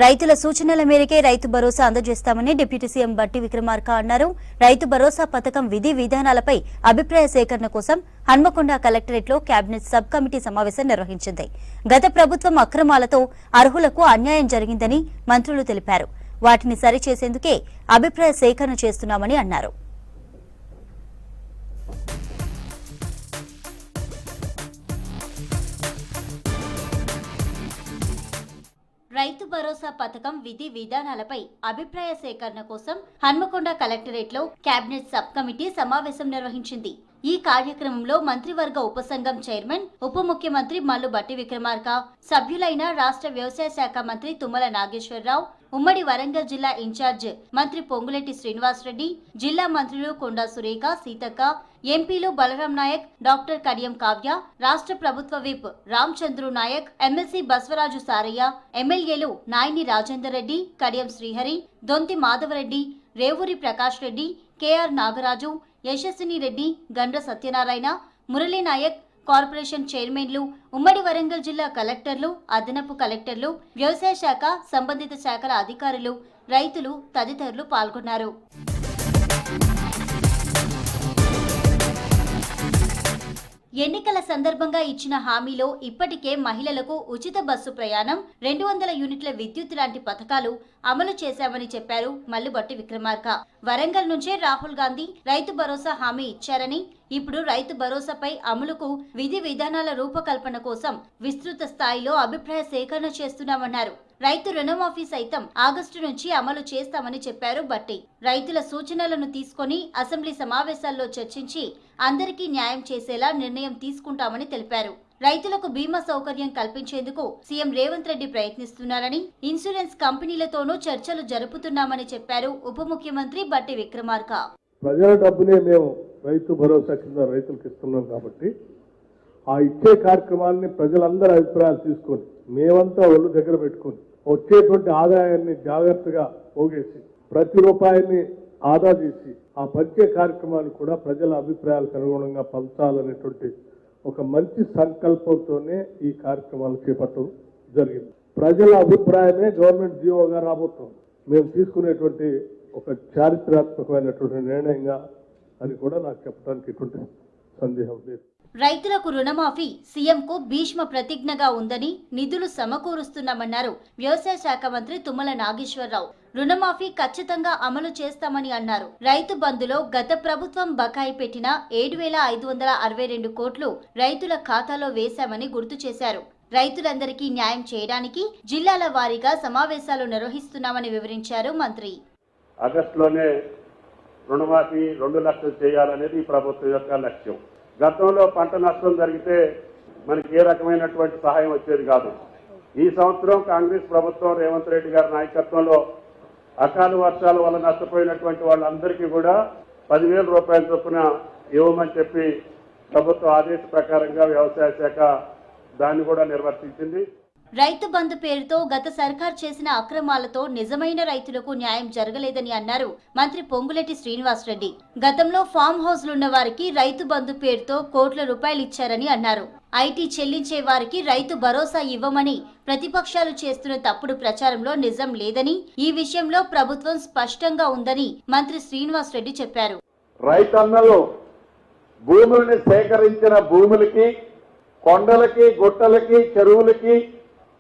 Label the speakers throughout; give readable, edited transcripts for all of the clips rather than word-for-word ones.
Speaker 1: రైతుల సూచనల మేరకే రైతు భరోసా అందజేస్తామని డిప్యూటీ సీఎం బట్టి విక్రమార్క అన్నారు. రైతు భరోసా పథకం విధి విధానాలపై అభిప్రాయ సేకరణ కోసం హన్మకొండ కలెక్టరేట్లో కేబినెట్ సబ్ కమిటీ సమావేశం నిర్వహించింది. గత ప్రభుత్వం అక్రమాలతో అర్హులకు అన్యాయం జరిగిందని మంత్రులు తెలిపారు. వాటిని సరిచేసేందుకే అభిప్రాయ సేకరణ చేస్తున్నామని అన్నారు. రైతు భరోసా పథకం విధి విధానాలపై అభిప్రాయ సేకరణ కోసం హన్మకొండ కలెక్టరేట్లో కేబినెట్ సబ్ కమిటీ సమావేశం నిర్వహించింది. ఈ కార్యక్రమంలో మంత్రివర్గ ఉపసంఘం చైర్మన్ ఉప ముఖ్యమంత్రి మల్లు బట్టి విక్రమార్క, సభ్యులైన రాష్ట్ర వ్యవసాయ శాఖ మంత్రి తుమ్మల నాగేశ్వరరావు, ఉమ్మడి వరంగల్ జిల్లా ఇన్ఛార్జ్ మంత్రి పొంగులేటి శ్రీనివాసరెడ్డి, జిల్లా మంత్రులు కొండా సురేఖ, సీతక్క, ఎంపీలు బలరాం నాయక్, డాక్టర్ కడియం కావ్య, రాష్ట్ర ప్రభుత్వ విప్ రామచంద్రు నాయక్, ఎమ్మెల్సీ బస్వరాజు సారయ్య, ఎమ్మెల్యేలు నాయని రాజేందర్ రెడ్డి, కడియం శ్రీహరి, దొంతి మాధవరెడ్డి, రేవూరి ప్రకాష్ రెడ్డి, కేఆర్ నాగరాజు, యశస్విని రెడ్డి, గండ్ర సత్యనారాయణ, మురళీ నాయక్, కార్పొరేషన్ చైర్మన్లు, ఉమ్మడి వరంగల్ జిల్లా కలెక్టర్లు, అదనపు కలెక్టర్లు, వ్యవసాయ శాఖ సంబంధిత శాఖల అధికారులు, రైతులు తదితరులు పాల్గొన్నారు. ఎన్నికల సందర్భంగా ఇచ్చిన హామీలో ఇప్పటికే మహిళలకు ఉచిత బస్సు ప్రయాణం, 200 యూనిట్ల విద్యుత్ లాంటి పథకాలు అమలు చేశామని చెప్పారు మల్లుబట్టి విక్రమార్క. వరంగల్ నుంచే రాహుల్ గాంధీ రైతు భరోసా హామీ ఇచ్చారని, ఇప్పుడు రైతు భరోసాపై అమలుకు విధి విధానాల రూపకల్పన కోసం విస్తృత స్థాయిలో అభిప్రాయ సేకరణ చేస్తున్నామన్నారు. రైతు రుణమాఫీ సైతం ఆగస్టు నుంచి అమలు చేస్తామని చెప్పారు బట్టి. రైతుల సూచనలను తీసుకొని అసెంబ్లీ సమావేశాల్లో చర్చించి అందరికీ న్యాయం చేసేలా నిర్ణయం తీసుకుంటామని తెలిపారు. రైతులకు బీమా సౌకర్యం కల్పించేందుకు సీఎం రేవంత్ రెడ్డి ప్రయత్నిస్తున్నారని, ఇన్సూరెన్స్ కంపెనీలతోనూ చర్చలు జరుపుతున్నామని చెప్పారు ఉప ముఖ్యమంత్రి బట్టి విక్రమార్క.
Speaker 2: ప్రజల డబ్బునే మేము రైతు భరోసా కింద రైతులకు ఇస్తున్నాం కాబట్టి ఆ ఇచ్చే కార్యక్రమాన్ని ప్రజలందరూ అభిప్రాయాలు తీసుకొని మేమంతా ఒళ్ళు దగ్గర పెట్టుకొని వచ్చేటువంటి ఆదాయాన్ని జాగ్రత్తగా పోగేసి ప్రతి రూపాయిని ఆదా చేసి ఆ పంచే కార్యక్రమాన్ని కూడా ప్రజల అభిప్రాయాలకు అనుగుణంగా పంచాలనేటువంటి ఒక మంచి సంకల్పంతోనే ఈ కార్యక్రమాలు చేపట్టడం జరిగింది. ప్రజల అభిప్రాయమే గవర్నమెంట్ జీవోగా రాబోతుంది. మేము తీసుకునేటువంటి ఒక చారిత్రాత్మకమైనటువంటి నిర్ణయంగా అని కూడా నాకు చెప్పడానికి ఎటువంటి సందేహం లేదు.
Speaker 1: రైతులకు రుణమాఫీ సీఎంకు భీష్మ ప్రతిజ్ఞగా ఉందని, నిధులు సమకూరుస్తున్నామన్నారు వ్యవసాయ శాఖ మంత్రి తుమ్మల నాగేశ్వరరావు. రుణమాఫీ ఖచ్చితంగా అమలు చేస్తామని అన్నారు. రైతు బంధులో గత ప్రభుత్వం బకాయి పెట్టిన 7,562 కోట్లు రైతుల ఖాతాలో వేశామని గుర్తు చేశారు. రైతులందరికీ న్యాయం చేయడానికి జిల్లాల వారీగా సమావేశాలు నిర్వహిస్తున్నామని వివరించారు మంత్రి.
Speaker 3: ఆగస్టులోనే రుణమాఫీ 2 లక్షలు చేయాలనేది ఈ ప్రభుత్వం యొక్క లక్ష్యం. గతంలో పంట నష్టం జరిగితే మనకి ఏ రకమైనటువంటి సహాయం వచ్చేది కాదు. ఈ సంవత్సరం కాంగ్రెస్ ప్రభుత్వం రేవంత్ రెడ్డి గారి నాయకత్వంలో అకాల వర్షాల వల్ల నష్టపోయినటువంటి వాళ్ళందరికీ కూడా 10,000 రూపాయల చొప్పున ఇవ్వమని చెప్పి ప్రభుత్వ ఆదేశ ప్రకారంగా వ్యవసాయ శాఖ దాన్ని కూడా నిర్వర్తించింది.
Speaker 1: రైతు బంధు పేరుతో గత సర్కార్ చేసిన అక్రమాలతో నిజమైన రైతులకు న్యాయం జరగలేదని అన్నారు మంత్రి పొంగులేటి శ్రీనివాసరెడ్డి. గతంలో ఫామ్ హౌస్లున్న వారికి రైతు బంధు పేరుతో కోట్ల రూపాయలు ఇచ్చారని అన్నారు. ఐటీ చెల్లించే వారికి రైతు భరోసా ఇవ్వమని ప్రతిపక్షాలు చేస్తున్న తప్పుడు ప్రచారంలో నిజం లేదని, ఈ విషయంలో ప్రభుత్వం స్పష్టంగా ఉందని మంత్రి శ్రీనివాసరెడ్డి చెప్పారు.
Speaker 3: రైతన్నలు భూముల్ని సేకరించిన భూములకి, కొండలకి, గుట్టలకి, చెరువులకి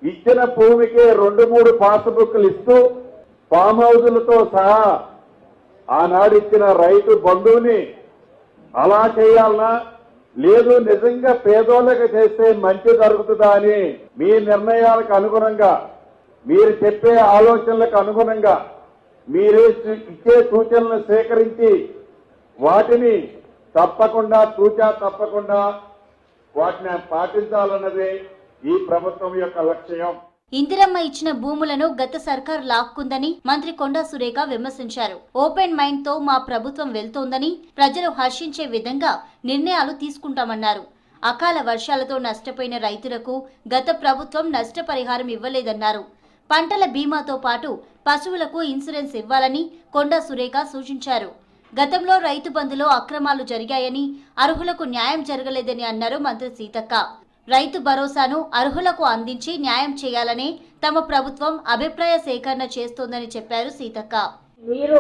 Speaker 3: ఇచ్చిన భూమికి 2-3 పాస్బుక్లు ఇస్తూ ఫామ్ హౌజులతో సహా ఆనాడు ఇచ్చిన రైతు బంధువుని అలా చేయాలనా, లేదు నిజంగా పేదోళ్ళకి చేస్తే మంచి జరుగుతుందా అని మీ నిర్ణయాలకు అనుగుణంగా, మీరు చెప్పే ఆలోచనలకు అనుగుణంగా మీరు ఇచ్చే సూచనలను సేకరించి వాటిని తప్పకుండా తప్పకుండా వాటిని పాటించాలన్నదే ఈ ప్రభుత్వం యొక్క లక్ష్యం.
Speaker 1: ఇందిరమ్మ ఇచ్చిన భూములను గత సర్కార్ లాక్కుందని మంత్రి కొండా సురేఖ విమర్శించారు. ఓపెన్ మైండ్ తో మా ప్రభుత్వం వెళ్తోందని, ప్రజలు హర్షించే విధంగా నిర్ణయాలు తీసుకుంటామన్నారు. అకాల వర్షాలతో నష్టపోయిన రైతులకు గత ప్రభుత్వం నష్టపరిహారం ఇవ్వలేదన్నారు. పంటల బీమాతో పాటు పశువులకు ఇన్సూరెన్స్ ఇవ్వాలని కొండా సురేఖ సూచించారు. గతంలో రైతు బంధులో అక్రమాలు జరిగాయని, అర్హులకు న్యాయం జరగలేదని అన్నారు మంత్రి సీతక్క. రైతు భరోసాను అర్హులకు అందించి న్యాయం చేయాలని తమ ప్రభుత్వం అభిప్రాయ సేకరణ చేస్తోందని చెప్పారు సీతక్క.
Speaker 4: మీరు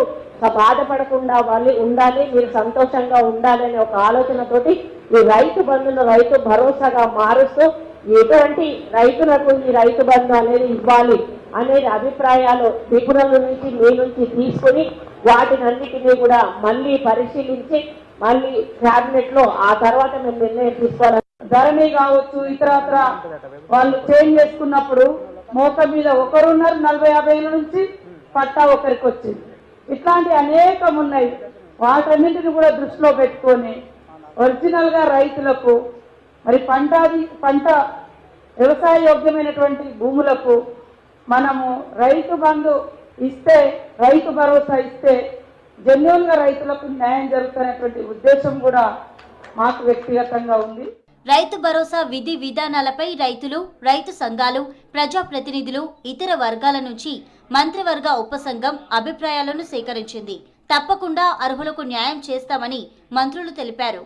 Speaker 4: బాధపడకుండా వాళ్ళు ఉండాలి, మీరు సంతోషంగా ఉండాలి అనే ఒక ఆలోచనతోటి ఈ రైతు బంధును రైతు భరోసాగా మారుస్తూ ఎటువంటి రైతులకు ఈ రైతు బంధు అనేది ఇవ్వాలి అనేది అభిప్రాయాలు నిపుణుల నుంచి మీ నుంచి తీసుకుని వాటినన్నిటినీ కూడా మళ్ళీ పరిశీలించి మళ్ళీ క్యాబినెట్ లో ఆ తర్వాత మేము నిర్ణయం తీసుకోవాలి.
Speaker 5: ధరణి కావచ్చు ఇతరత్ర వాళ్ళు చేంజ్ చేసుకున్నప్పుడు మోక మీద ఒకరున్నారు, 40-50 ఏళ్ళ నుంచి పట్టా ఒకరికి వచ్చింది. ఇట్లాంటి అనేకం ఉన్నాయి. వాటన్నింటిని కూడా దృష్టిలో పెట్టుకొని ఒరిజినల్ గా రైతులకు మరి పంట వ్యవసాయ యోగ్యమైనటువంటి భూములకు మనము రైతు బంధు ఇస్తే, రైతు భరోసా ఇస్తే జెన్యూన్ గా రైతులకు న్యాయం జరుగుతున్నటువంటి ఉద్దేశం కూడా మాకు వ్యక్తిగతంగా ఉంది.
Speaker 1: రైతు భరోసా విధి విధానాలపై రైతులు, రైతు సంఘాలు, ప్రజాప్రతినిధులు, ఇతర వర్గాల నుంచి మంత్రివర్గ ఉపసంఘం అభిప్రాయాలను సేకరించింది. తప్పకుండా అర్హులకు న్యాయం చేస్తామని మంత్రులు తెలిపారు.